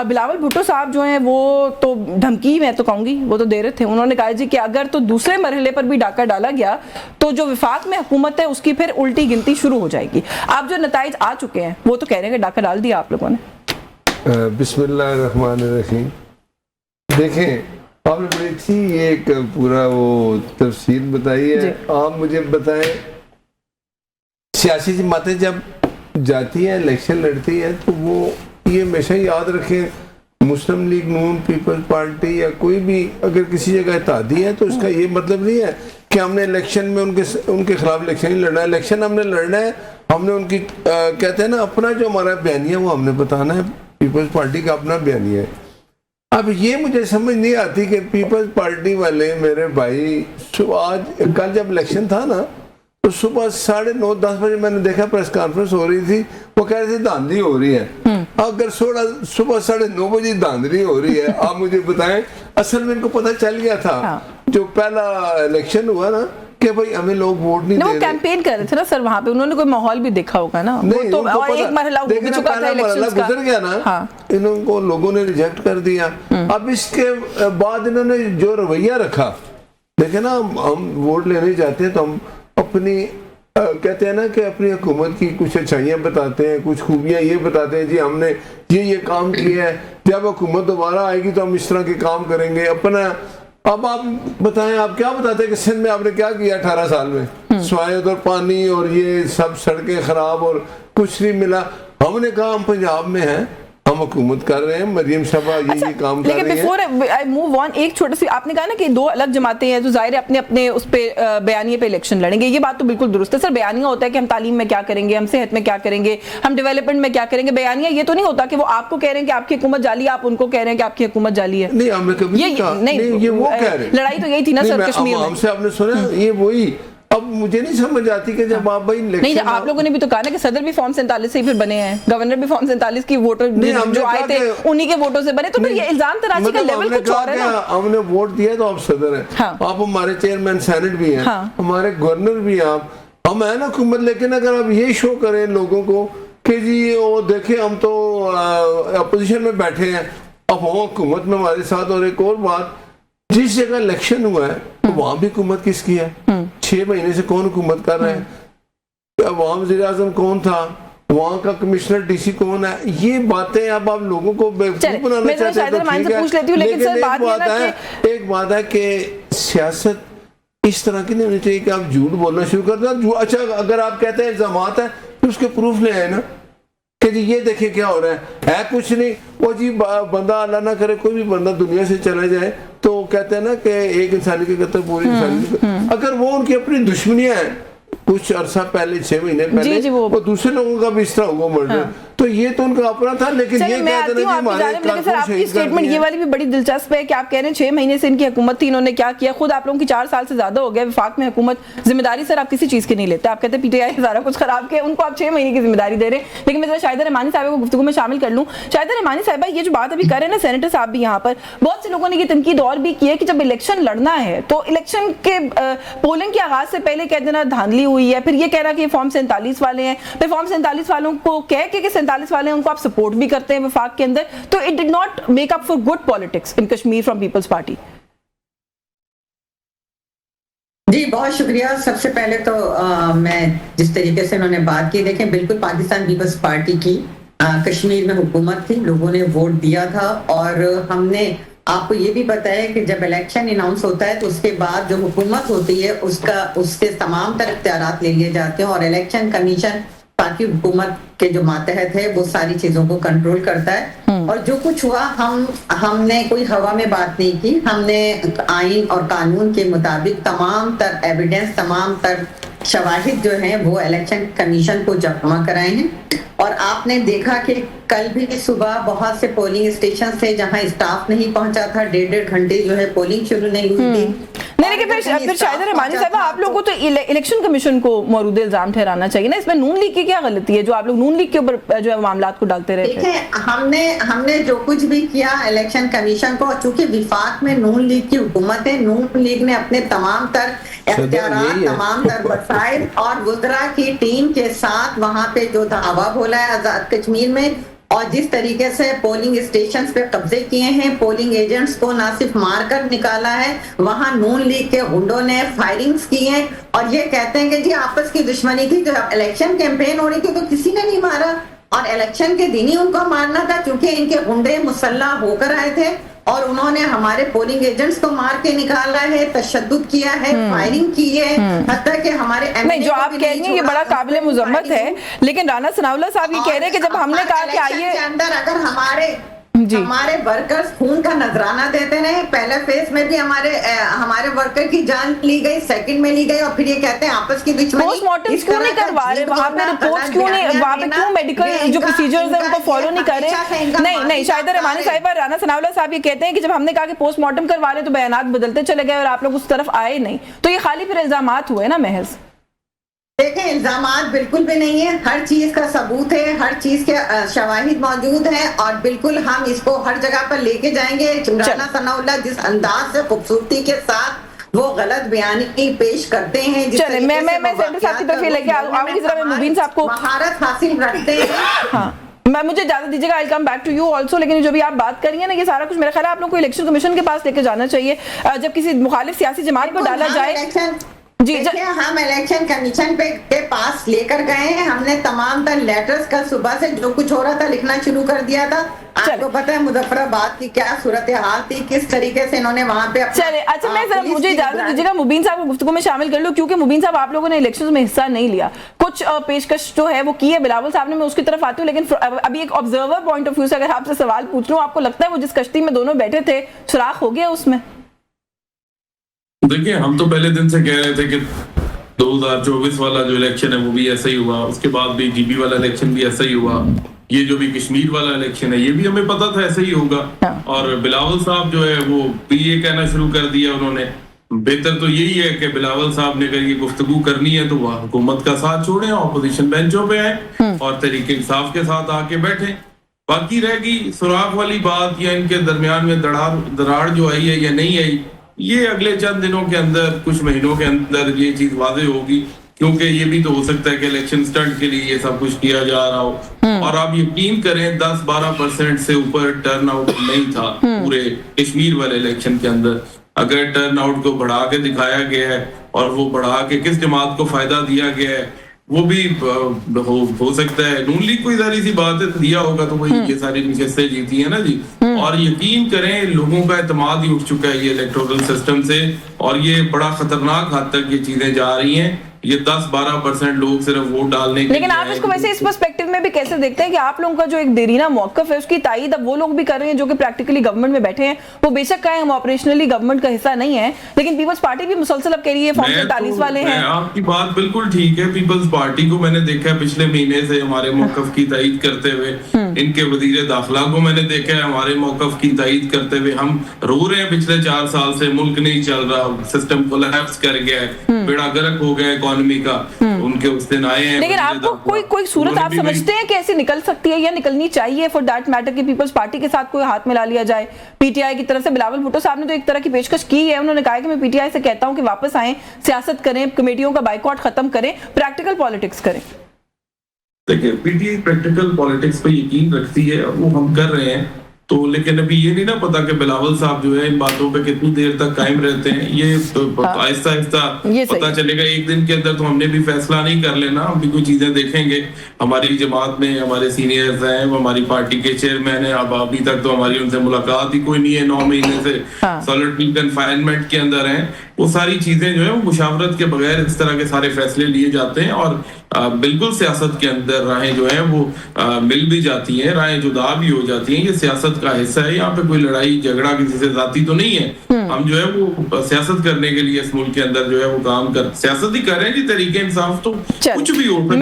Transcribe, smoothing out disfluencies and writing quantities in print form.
بلاول بھٹو صاحب جو ہیں وہ تو دھمکی میں تو کہوں گی وہ تو دے رہے تھے, انہوں نے کہا جی کہ اگر تو دوسرے مرحلے پر بھی ڈاکہ ڈالا گیا تو جو وفاق میں حکومت ہے اس کی پھر الٹی گنتی شروع ہو جائے گی. اب جو نتائج آ چکے ہیں وہ تو کہہ رہے ہیں کہ ڈاکہ ڈال دیا آپ لوگوں نے. بسم اللہ الرحمن الرحیم. دیکھیں آپ نے بڑی اچھی یہ ایک پورا وہ تفصیل بتائی ہے. آپ مجھے بتائیں سیاسی جماعتیں جب جاتی ہیں الیکشن لڑتی ہیں تو وہ یہ ہمیشہ یاد رکھیں مسلم لیگ نون پیپلز پارٹی یا کوئی بھی اگر کسی جگہ اتحادی ہے تو اس کا یہ مطلب نہیں ہے کہ ہم نے الیکشن میں ان کے خلاف الیکشن ہی لڑنا ہے. الیکشن ہم نے لڑنا ہے, ہم نے ان کی کہتے ہیں نا اپنا جو ہمارا بیانیہ وہ ہم نے بتانا ہے. پیپلز پارٹی کا اپنا بیانیہ ہے. اب یہ مجھے سمجھ نہیں آتی کہ پیپلز پارٹی والے میرے بھائی آج کل جب الیکشن تھا نا تو صبح 9:30 10 بجے میں نے دیکھا پریس کانفرنس ہو رہی تھی, وہ کہہ رہے تھے دھاندلی ہو رہی ہے. اگر صبح 9:30 بجے دھاندلی ہو رہی ہے آپ مجھے بتائیں, اصل میں ان کو پتہ چل گیا تھا جو پہلا الیکشن ہوا نا کہ بھائی ہمیں لوگ ووٹ نہیں دے رہے. وہ کیمپین کر رہے تھے نا سر وہاں پہ, انہوں نے کوئی ماحول بھی دیکھا ہوگا نا. ایک مرحلہ گزر گیا نا, انہوں کو لوگوں نے ریجیکٹ کر دیا. اب اس کے بعد انہوں نے جو رویہ رکھا, دیکھیں نا ہم ووٹ لینے جاتے ہیں تو ہم اپنی کہتے ہیں نا کہ اپنی حکومت کی کچھ اچھائیاں بتاتے ہیں, کچھ خوبیاں یہ بتاتے ہیں جی ہم نے یہ کام کیا ہے, جب حکومت دوبارہ آئے گی تو ہم اس طرح کے کام کریں گے اپنا. اب آپ بتائیں آپ کیا بتاتے ہیں کہ سندھ میں آپ نے کیا کیا 18 سال میں, سوائے ادھر پانی اور یہ سب سڑکیں خراب اور کچھ نہیں ملا. ہم نے کہا ہم پنجاب میں ہیں, ہم حکومت کر رہے ہیں, مریم صاحبہ یہ کام کر رہی ہیں. لیکن بیفور آئی موو آن ایک چھوٹا سی آپ نے کہا نا کہ دو الگ جماعتیں ہیں جو ظاہر ہے اپنے اپنے اس پہ بیانیے پہ الیکشن لڑیں گے, یہ بات تو بالکل درست ہے سر. بیانیہ ہوتا ہے کہ ہم تعلیم میں کیا کریں گے, ہم صحت میں کیا کریں گے, ہم ڈیولپمنٹ میں کیا کریں گے. بیانیہ یہ تو نہیں ہوتا کہ وہ آپ کو کہہ رہے ہیں کہ آپ کی حکومت جعلی ہے, آپ ان کو کہہ رہے ہیں کہ آپ کی حکومت جعلی ہے. نہیں ہم نے کبھی نہیں کہا, یہ وہ کہہ رہے ہیں. لڑائی تو یہی تھی نا سر کشمیر میں, ہم سے آپ نے سنا یہ وہی. اب مجھے نہیں سمجھ آتی کہ جب آپ بھائی نہیں, آپ لوگوں نے بھی تو کہا نا کہ صدر بھی فارم 47 سے ہی پھر بنے ہیں, گورنر بھی فارم 47 کی ووٹر جو آئے تھے انہی کے ووٹوں سے بنے, تو پھر یہ الزام تراشی کا لیول کچھ اور ہے نا. ہم نے ووٹ دیا تو آپ صدر ہیں, آپ ہمارے چیئرمین سینٹ بھی ہیں, ہمارے گورنر بھی ہیں, ہم ہیں نا حکومت. لیکن اگر آپ یہ شو کریں لوگوں کو کہ جی وہ دیکھیں ہم تو اپوزیشن میں بیٹھے ہیں, اب وہ حکومت میں ہمارے ساتھ. اور ایک اور بات, جس جگہ الیکشن ہوا ہے تو وہاں بھی حکومت کس کی ہے؟ 6 مہینے سے کون حکومت کر رہے ہیں؟ وہاں وزیر اعظم کون تھا, وہاں کا کمشنر ڈی سی کون ہے؟ یہ باتیں اب آپ لوگوں کو بیوقوف بنانا چاہتے ہیں تو ٹھیک ہے, لیکن ایک بات ہے کہ سیاست اس طرح کی نہیں ہونی چاہیے کہ آپ جھوٹ بولنا شروع کر دیں. اچھا اگر آپ کہتے ہیں الزامات ہیں تو اس کے پروف لے آئے نا کہ جی یہ دیکھیں کیا ہو رہا ہے کچھ نہیں. وہ جی بندہ اللہ نہ کرے کوئی بھی بندہ دنیا سے چلا جائے تو کہتے ہیں نا کہ ایک انسانی کے قتل پوری انسانی کے, اگر وہ ان کی اپنی دشمنیاں ہیں کچھ عرصہ پہلے 6 مہینے پہلے وہ دوسرے لوگوں کا بھی اس طرح ہوا مرڈر, تو یہ تو ان کا اپنا تھا. لیکن یہ کہتے ہیں لیکن سر آپ کی اسٹیٹمنٹ یہ والی بھی بڑی دلچسپ ہے کہ آپ کہہ رہے ہیں 6 مہینے سے ان کی حکومت تھی, انہوں نے کیا کیا. خود آپ لوگوں کی 4 سال سے زیادہ ہو گیا وفاق میں حکومت, ذمہ داری سر آپ کسی چیز کی نہیں لیتے. آپ کہتے ہیں پی ٹی آئی سارا کچھ خراب کیا, ان کو آپ 6 مہینے کی ذمہ داری دے رہے ہیں. لیکن میں ذرا شاہدہ رحمانی صاحبہ کو گفتگو میں شامل کر لوں. شاہدہ رحمانی صاحبہ یہ جو بات ابھی کر رہے ہیں نا سینیٹر صاحب بھی یہاں پر, بہت سے لوگوں نے یہ تنقید اور بھی کی ہے کہ جب الیکشن لڑنا ہے تو الیکشن کے پولنگ کے آغاز سے پہلے کہہ دینا دھاندلی ہوئی ہے, پھر یہ کہہ رہا کہ فارم 47 والے ہیں, پھر فارم 47 والوں کو کہہ کے کہ 47 والے ہیں ان کو آپ سپورٹ بھی کرتے ہیں وفاق کے اندر, تو it did not make up for good politics in Kashmir from People's Party. جی بہت شکریہ. سب سے پہلے تو میں جس طریقے سے انہوں نے بات کی, دیکھیں بالکل پاکستان پیپلز پارٹی کی کشمیر میں حکومت تھی, لوگوں نے ووٹ دیا تھا, اور ہم نے آپ کو یہ بھی بتایا کہ جب الیکشن اناؤنس ہوتا ہے تو اس کے بعد جو حکومت ہوتی ہے اس کے تمام تر اختیارات لے لیے جاتے ہیں, اور الیکشن کمیشن پاکی حکومت کے جو ماتحت ہے وہ ساری چیزوں کو کنٹرول کرتا ہے. اور جو کچھ ہوا ہم نے کوئی ہوا میں بات نہیں کی, ہم نے آئین اور قانون کے مطابق تمام تر ایویڈنس, تمام تر شواہد جو ہیں وہ الیکشن کمیشن کو جمع کرائے ہیں. اور آپ نے دیکھا کہ کل بھی صبح بہت سے پولنگ اسٹیشن سے جہاں اسٹاف نہیں پہنچا تھا, 1.5 گھنٹے جو ہے پولنگ شروع نہیں ہوئی تھی. نہیں لیکن پھر شاہدہ رحمانی صاحبہ آپ لوگوں کو تو الیکشن کمیشن کو مورود الزام ٹھہرانا چاہیے نا, اس میں نون لیگ کی کیا غلطی ہے جو آپ لوگ نون لیگ کے اوپر جو ہے معاملات کو ڈالتے رہتے ہیں؟ دیکھیں ہم نے جو کچھ بھی کیا الیکشن کمیشن کو, چونکہ وفاق میں نون لیگ کی حکومت ہے, نون لیگ نے اپنے تمام تر اختیارات, تمام تر وسائل اور وزراء کی ٹیم کے ساتھ وہاں پہ جو دعویٰ بولا ہے آزاد کشمیر میں, اور جس طریقے سے پولنگ اسٹیشنز پہ قبضے کیے ہیں، پولنگ ایجنٹس کو نہ صرف مار کر نکالا ہے، وہاں نون لیگ کے غنڈوں نے فائرنگز کی ہیں اور یہ کہتے ہیں کہ جی آپس کی دشمنی تھی، جب الیکشن کیمپین ہو رہی تھی تو کسی نے نہیں مارا، اور الیکشن کے دن ہی ان کو مارنا تھا کیونکہ ان کے غنڈے مسلح ہو کر آئے تھے اور انہوں نے ہمارے پولنگ ایجنٹس کو مار کے نکالا ہے، تشدد کیا ہے، فائرنگ کی ہے، حتیٰ کہ ہمارے نہیں جو آپ کہہ رہی ہیں یہ بڑا قابل مذمت ہے، لیکن رانا ثناء اللہ صاحب یہ کہہ رہے ہیں کہ جب ہم نے کہا کہ آئیے کے اندر اگر ہمارے ورکرز خون کا نذرانہ دیتے رہے، پہلے فیز میں بھی ہمارے ورکر کی جان لی گئی، سیکنڈ میں لی گئی، اور پھر یہ کہتے ہیں آپس کی دشمنی، پوسٹ مارٹمز کیوں نہیں کروا رہے وہاں پہ، رپورٹس کیوں نہیں، وہاں پہ کیوں میڈیکل جو پروسیجرز ہیں ان کو فالو نہیں کر رہے؟ نہیں شاہدہ رحمانی صاحبہ، رانا ثناء اللہ صاحب یہ کہتے ہیں کہ جب ہم نے کہا کہ پوسٹ مارٹم کروا رہے تو بیانات بدلتے چلے گئے اور آپ لوگ اس طرف آئے نہیں، تو یہ خالی پھر الزامات ہوئے نا محض؟ دیکھیں الزامات بالکل بھی نہیں ہے، ہر چیز کا ثبوت ہے، ہر چیز کے شواہد موجود ہیں، اور بالکل ہم اس کو ہر جگہ پر لے کے جائیں گے۔ رانا ثناء اللہ جس انداز سے خوبصورتی کے ساتھ وہ غلط بیانی پیش کرتے ہیں، جس چلیں میں سینٹر صاحب کی طرف لے کے آؤں گی، ذرا میں مبین صاحب کو مہارت حاصل رکھتے ہیں۔ ہاں مجھے اجازت دیجیے گا، I'll come back to you also، لیکن جو بھی آپ بات کر رہی ہیں نا یہ سارا کچھ میرا خیال ہے آپ لوگوں کو الیکشن کمیشن کے پاس لے کے جانا چاہیے جب کسی مخالف سیاسی جماعت کو ڈالا جائے۔ جی ہم الیکشن کمیشن کے پاس لے کر گئے ہیں، ہم نے تمام تر لیٹرز کا صبح سے جو کچھ ہو رہا تھا لکھنا شروع کر دیا تھا۔ آپ کو پتہ ہے مظفر آباد کی کیا صورتحال تھی، کس طریقے سے انہوں نے وہاں پہ چلے اچھا میں ذرا مجھے اجازت دیجیے گا مبین صاحب کو گفتگو میں شامل کر لوں، کیونکہ مبین صاحب آپ لوگوں نے الیکشنز میں حصہ نہیں لیا، کچھ پیشکش جو ہے وہ کی ہے بلاول صاحب نے، میں اس کی طرف آتی ہوں، لیکن ابھی ایک آبزرور پوائنٹ آف ویو سے اگر آپ سے سوال پوچھ لوں، آپ کو لگتا ہے وہ جس کشتی میں دونوں بیٹھے تھے سوراخ ہو گیا اس میں؟ دیکھیں ہم تو پہلے دن سے کہہ رہے تھے کہ 2024 والا جو الیکشن ہے وہ بھی ایسا ہی ہوا، اس کے بعد بھی جی بی والا الیکشن بھی ایسا ہی ہوا، یہ جو بھی کشمیر والا الیکشن ہے یہ بھی ہمیں پتا تھا ایسا ہی ہوگا، اور بلاول صاحب جو ہے وہ بھی یہ کہنا شروع کر دیا انہوں نے۔ بہتر تو یہی ہے کہ بلاول صاحب نے اگر یہ گفتگو کرنی ہے تو وہ حکومت کا ساتھ چھوڑیں، اپوزیشن بینچوں پہ آئیں اور تحریک انصاف کے ساتھ آ کے بیٹھیں۔ باقی رہ گئی سوراخ والی بات یا ان کے درمیان میں دراڑ جو آئی ہے یا نہیں آئی، یہ اگلے چند دنوں کے اندر کچھ مہینوں کے اندر یہ چیز واضح ہوگی، کیونکہ یہ بھی تو ہو سکتا ہے کہ الیکشن سٹنٹ کے لیے یہ سب کچھ کیا جا رہا ہو، اور آپ یقین کریں 10-12% سے اوپر ٹرن آؤٹ نہیں تھا پورے کشمیر والے الیکشن کے اندر۔ اگر ٹرن آؤٹ کو بڑھا کے دکھایا گیا ہے اور وہ بڑھا کے کس جماعت کو فائدہ دیا گیا ہے وہ بھی ہو سکتا ہے، نون لیگ کوئی ظاہری سی بات ہے دیا ہوگا تو وہی یہ ساری نشستیں جیتی ہیں نا جی، اور یقین کریں لوگوں کا اعتماد ہی اٹھ چکا ہے یہ الیکٹورل سسٹم سے، اور یہ بڑا خطرناک حد تک یہ چیزیں جا رہی ہیں، یہ 10-12% لوگ صرف ووٹ ڈالنے کے لیکن آپ اس کو ویسے اس پرسپیکٹو میں بھی کیسے دیکھتے ہیں کہ آپ لوگوں کا جو ایک دیرینہ موقف ہے اس کی تائید اب وہ لوگ بھی کر رہے ہیں جو کہ پریکٹیکلی گورنمنٹ میں بیٹھے ہیں، وہ بے شک کہیں ہم آپریشنلی گورنمنٹ کا حصہ نہیں ہے، لیکن پیپلز پارٹی بھی مسلسل اب کہہ رہی ہے فارم 43 والے ہیں۔ آپ کی بات بالکل ٹھیک ہے، پیپلز پارٹی کو میں نے دیکھا ہے پچھلے مہینے سے ہمارے موقف کی تائید کرتے ہوئے، ان کے وزیر داخلہ کو میں نے دیکھا ہے ہمارے موقف کی تائید کرتے ہوئے، ہم رو رہے ہیں پچھلے 4 سال سے ملک نہیں چل رہا، سسٹم کولیپس کر گیا ہے، بیڑا گرک ہو گیا اکانومی کا، ان کے اس دن آئے ہیں۔ لیکن آپ کو کوئی صورت آپ سمجھتے ہیں کہ ایسے نکل سکتی ہے یا نکلنی چاہیے فار دیٹ میٹر کہ پیپلز پارٹی کے ساتھ کوئی ہاتھ ملا لیا جائے؟ پی ٹی آئی کی طرف سے بلاول بھٹو صاحب نے تو ایک طرح کی پیشکش کی ہے، انہوں نے کہا کہ میں پی ٹی آئی سے کہتا ہوں کہ واپس آئیں، سیاست کریں، کمیٹیوں کا بائیکاٹ ختم کریں، پریکٹیکل پالیٹکس کریں۔ دیکھیں P T I practical politics پہ یقین رکھتی ہے، وہ ہم کر رہے ہیں تو، لیکن ابھی یہ نہیں نا پتا کہ بلاول صاحب جو ہے ان باتوں پہ کتنی دیر تک قائم رہتے ہیں، یہ آہستہ آہستہ پتا چلے گا، ایک دن کے اندر تو ہم نے بھی فیصلہ نہیں کر لینا، ہم بھی کوئی چیزیں دیکھیں گے۔ ہماری جماعت میں ہمارے سینئرز ہیں، وہ ہماری پارٹی کے چیئرمین ہیں، اب ابھی تک تو ہماری ان سے ملاقات ہی کوئی نہیں ہے، 9 مہینے سے سولٹری کنفائنمنٹ کے اندر ہیں، وہ ساری چیزیں جو ہے وہ مشاورت کے بغیر اس طرح کے سارے فیصلے لیے جاتے ہیں، اور بالکل سیاست کے اندر راہیں جو ہیں وہ مل بھی جاتی ہیں، راہیں جدا بھی ہو جاتی ہیں، یہ سیاست کا حصہ ہے، یہاں پہ کوئی لڑائی جھگڑا کسی سے ذاتی تو نہیں ہے، ہم جو ہے وہ سیاست کرنے کے لیے اس ملک کے اندر جو ہے وہ کام سیاست ہی کر رہے ہیں جی، تحریک انصاف تو کچھ بھی ہو سکتا ہے۔